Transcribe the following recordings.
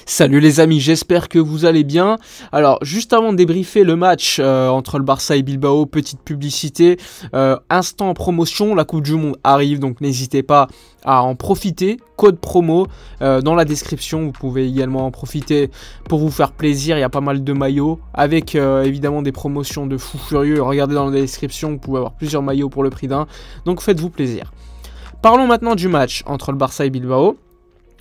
Salut les amis, j'espère que vous allez bien. Alors juste avant de débriefer le match entre le Barça et Bilbao, petite publicité, instant promotion, la Coupe du Monde arrive, donc n'hésitez pas à en profiter. Code promo dans la description, vous pouvez également en profiter pour vous faire plaisir. Il y a pas mal de maillots avec évidemment des promotions de fou furieux. Regardez dans la description, vous pouvez avoir plusieurs maillots pour le prix d'un, donc faites-vous plaisir. Parlons maintenant du match entre le Barça et Bilbao.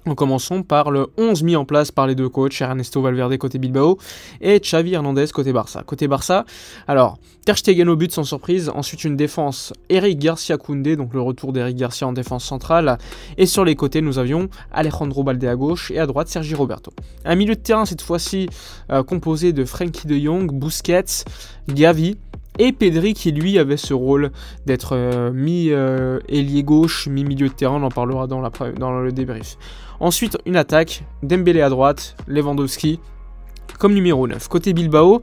En commençant par le 11 mis en place par les deux coachs, Ernesto Valverde côté Bilbao et Xavi Hernandez côté Barça. Côté Barça, alors Ter Stegen au but sans surprise, ensuite une défense Eric Garcia Koundé, donc le retour d'Eric Garcia en défense centrale, et sur les côtés nous avions Alejandro Balde à gauche et à droite Sergi Roberto. Un milieu de terrain cette fois-ci composé de Frenkie de Jong, Busquets, Gavi et Pedri qui lui avait ce rôle d'être mi-ailier gauche, mi-milieu de terrain, on en parlera dans le débrief. Ensuite une attaque, Dembélé à droite, Lewandowski comme numéro 9. Côté Bilbao,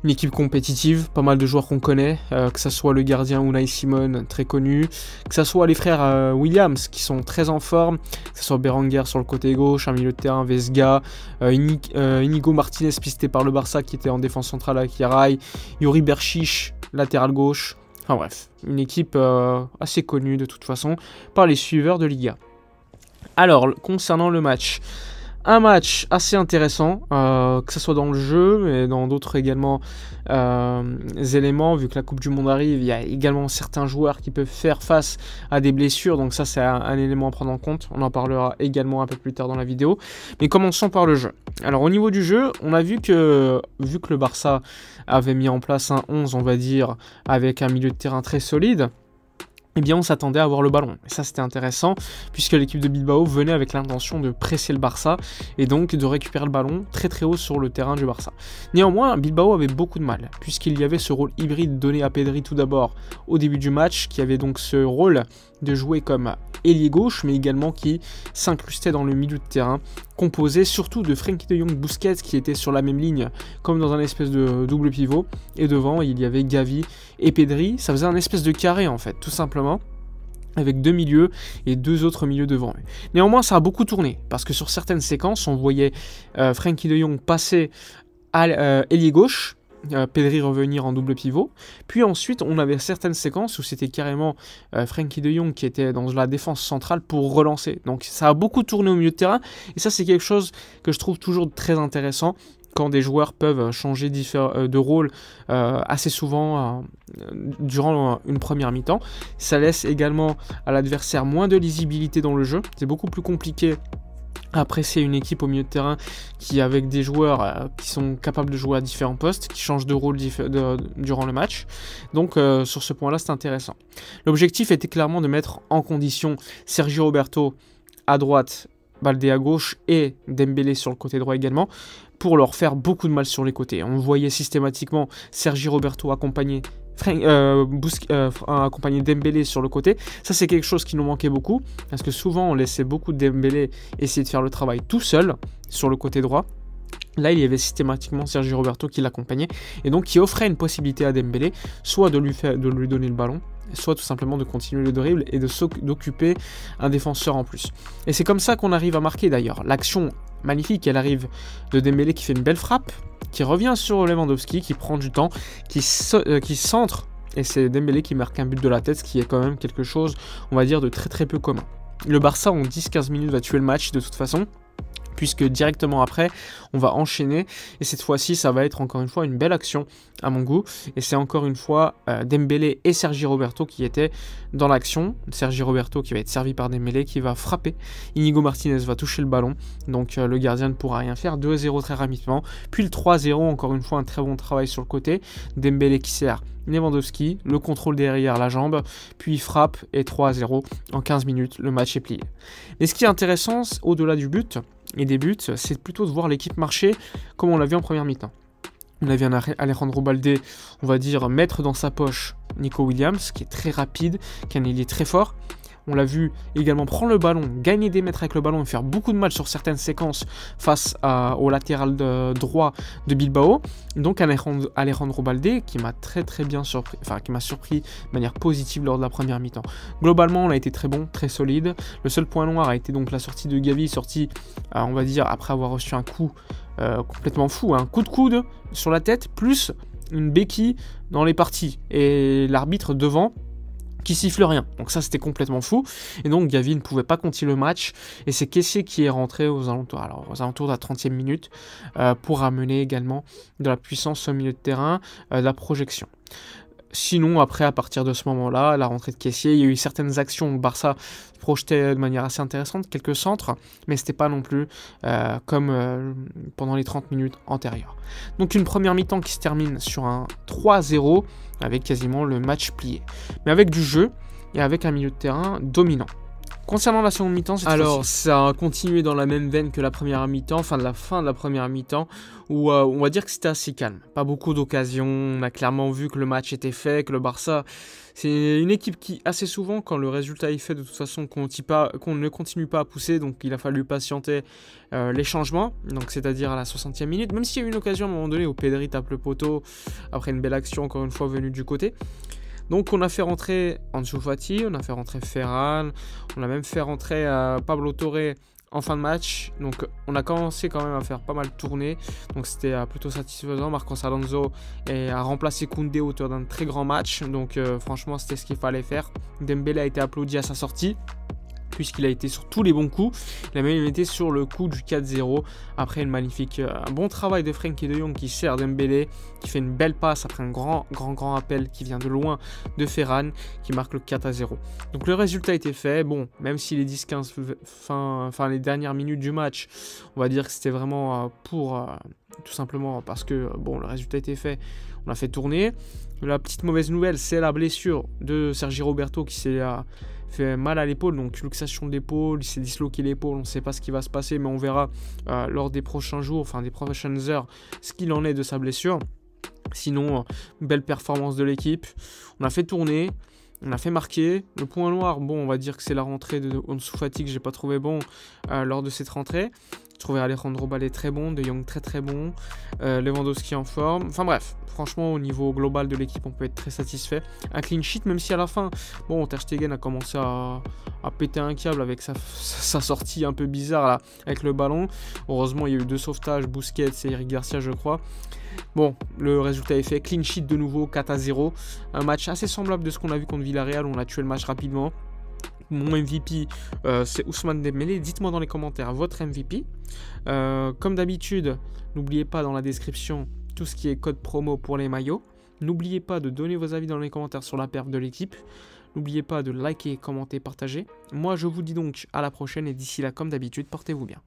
une équipe compétitive, pas mal de joueurs qu'on connaît, que ce soit le gardien Unai Simon, très connu, que ce soit les frères Williams qui sont très en forme, que ce soit Berenguer sur le côté gauche, un milieu de terrain, Vesga, Inigo Martinez pisté par le Barça qui était en défense centrale avec Yaray, Yuri Berchiche, latéral gauche, enfin bref, une équipe assez connue de toute façon par les suiveurs de Liga. Alors, concernant le match, un match assez intéressant, que ce soit dans le jeu, mais dans d'autres également éléments, vu que la Coupe du Monde arrive, il y a également certains joueurs qui peuvent faire face à des blessures, donc ça c'est un élément à prendre en compte, on en parlera également un peu plus tard dans la vidéo. Mais commençons par le jeu. Alors au niveau du jeu, on a vu que le Barça avait mis en place un 11, on va dire, avec un milieu de terrain très solide, eh bien on s'attendait à avoir le ballon. Et ça c'était intéressant, puisque l'équipe de Bilbao venait avec l'intention de presser le Barça, et donc de récupérer le ballon très très haut sur le terrain du Barça. Néanmoins, Bilbao avait beaucoup de mal, puisqu'il y avait ce rôle hybride donné à Pedri tout d'abord au début du match, qui avait donc ce rôle de jouer comme ailier gauche, mais également qui s'incrustait dans le milieu de terrain, composé surtout de Frenkie de Jong, Busquets, qui était sur la même ligne, comme dans un espèce de double pivot, et devant il y avait Gavi et Pedri. Ça faisait un espèce de carré en fait, tout simplement, avec deux milieux et deux autres milieux devant. Néanmoins, ça a beaucoup tourné, parce que sur certaines séquences, on voyait Frenkie de Jong passer à ailier gauche, Pedri revenir en double pivot, puis ensuite on avait certaines séquences où c'était carrément Frenkie de Jong qui était dans la défense centrale pour relancer. Donc ça a beaucoup tourné au milieu de terrain, et ça c'est quelque chose que je trouve toujours très intéressant, quand des joueurs peuvent changer de rôle assez souvent durant une première mi-temps. Ça laisse également à l'adversaire moins de lisibilité dans le jeu, c'est beaucoup plus compliqué apprécier une équipe au milieu de terrain qui avec des joueurs qui sont capables de jouer à différents postes, qui changent de rôle durant le match. Donc sur ce point là c'est intéressant. L'objectif était clairement de mettre en condition Sergi Roberto à droite, Balde à gauche et Dembélé sur le côté droit également, pour leur faire beaucoup de mal sur les côtés. On voyait systématiquement Sergi Roberto accompagner Dembélé sur le côté. Ça c'est quelque chose qui nous manquait beaucoup, parce que souvent on laissait beaucoup de Dembélé essayer de faire le travail tout seul sur le côté droit. Là, il y avait systématiquement Sergi Roberto qui l'accompagnait, et donc qui offrait une possibilité à Dembélé, soit de lui donner le ballon, soit tout simplement de continuer le dribble et d'occuper un défenseur en plus. Et c'est comme ça qu'on arrive à marquer d'ailleurs. L'action magnifique, elle arrive de Dembélé qui fait une belle frappe, qui revient sur Lewandowski, qui prend du temps, qui centre, et c'est Dembélé qui marque un but de la tête, ce qui est quand même quelque chose, on va dire, de très très peu commun. Le Barça en 10-15 minutes va tuer le match de toute façon, puisque directement après, on va enchaîner, et cette fois-ci, ça va être encore une fois une belle action à mon goût, et c'est encore une fois Dembélé et Sergi Roberto qui étaient dans l'action. Sergi Roberto qui va être servi par Dembélé, qui va frapper, Inigo Martinez va toucher le ballon, donc le gardien ne pourra rien faire, 2-0 très rapidement, puis le 3-0, encore une fois un très bon travail sur le côté, Dembélé qui sert Lewandowski, le contrôle derrière la jambe, puis frappe, et 3-0 en 15 minutes, le match est plié. Mais ce qui est intéressant, au-delà du but et des buts, c'est plutôt de voir l'équipe marcher comme on l'a vu en première mi-temps. On a vu un Alejandro Balde, on va dire, mettre dans sa poche Nico Williams, qui est très rapide, qui est un ailier très fort. On l'a vu également prendre le ballon, gagner des mètres avec le ballon et faire beaucoup de mal sur certaines séquences face au latéral droit de Bilbao. Donc Alejandro Balde qui m'a très bien surpris, enfin qui m'a surpris de manière positive lors de la première mi-temps. Globalement, on a été très bon, très solide. Le seul point noir a été donc la sortie de Gavi, sortie, on va dire, après avoir reçu un coup complètement fou, un coup de coude sur la tête, plus une béquille dans les parties. Et l'arbitre devant qui siffle rien. Donc ça, c'était complètement fou. Et donc Gavi ne pouvait pas continuer le match. Et c'est Kessié qui est rentré aux alentours de la 30e minute pour amener également de la puissance au milieu de terrain, de la projection. Sinon, après, à partir de ce moment-là, la rentrée de Kessié, il y a eu certaines actions où Barça projetait de manière assez intéressante, quelques centres, mais c'était pas non plus comme pendant les 30 minutes antérieures. Donc une première mi-temps qui se termine sur un 3-0, avec quasiment le match plié. Mais avec du jeu et avec un milieu de terrain dominant. Concernant la seconde mi-temps, alors ça a continué dans la même veine que la première mi-temps, enfin de la fin de la première mi-temps, où on va dire que c'était assez calme. Pas beaucoup d'occasions, on a clairement vu que le match était fait, que le Barça, c'est une équipe qui assez souvent, quand le résultat est fait, de toute façon, qu'on ne continue pas à pousser, donc il a fallu patienter les changements, donc c'est-à-dire à la 60e minute, même s'il y a eu une occasion à un moment donné où Pedri tape le poteau, après une belle action encore une fois venue du côté. Donc on a fait rentrer Ansu Fati, on a fait rentrer Ferran, on a même fait rentrer Pablo Torre en fin de match. Donc on a commencé quand même à faire pas mal tourner, donc c'était plutôt satisfaisant. Marcos Alonso a remplacé Koundé à hauteur d'un très grand match, donc franchement c'était ce qu'il fallait faire. Dembélé a été applaudi à sa sortie, puisqu'il a été sur tous les bons coups. Il a même été sur le coup du 4-0 après un bon travail de Frenkie de Jong qui sert Dembélé, qui fait une belle passe après un grand appel qui vient de loin de Ferran, qui marque le 4-0. Donc le résultat a été fait. Bon, même si les 10-15 les dernières minutes du match, on va dire que c'était vraiment tout simplement parce que bon, le résultat était fait, on a fait tourner. La petite mauvaise nouvelle, c'est la blessure de Sergi Roberto qui s'est fait mal à l'épaule, donc luxation de l'épaule, il s'est disloqué l'épaule, on ne sait pas ce qui va se passer, mais on verra lors des prochains jours, enfin des prochaines heures, ce qu'il en est de sa blessure. Sinon, belle performance de l'équipe, on a fait tourner, on a fait marquer. Le point noir, bon, on va dire que c'est la rentrée de Ansu Fati que j'ai pas trouvé bon lors de cette rentrée. Je trouvais Alejandro Balde très bon, De Jong très bon, Lewandowski en forme. Enfin bref, franchement au niveau global de l'équipe on peut être très satisfait. Un clean sheet, même si à la fin, bon, Ter Stegen a commencé à péter un câble avec sa sortie un peu bizarre là, avec le ballon. Heureusement il y a eu 2 sauvetages, Busquets et Eric Garcia je crois. Bon, le résultat est fait, clean sheet de nouveau, 4-0. Un match assez semblable de ce qu'on a vu contre Villarreal, on a tué le match rapidement. Mon MVP, c'est Ousmane Dembélé. Dites-moi dans les commentaires votre MVP. Comme d'habitude, n'oubliez pas dans la description tout ce qui est code promo pour les maillots. N'oubliez pas de donner vos avis dans les commentaires sur la perf de l'équipe. N'oubliez pas de liker, commenter, partager. Moi, je vous dis donc à la prochaine et d'ici là, comme d'habitude, portez-vous bien.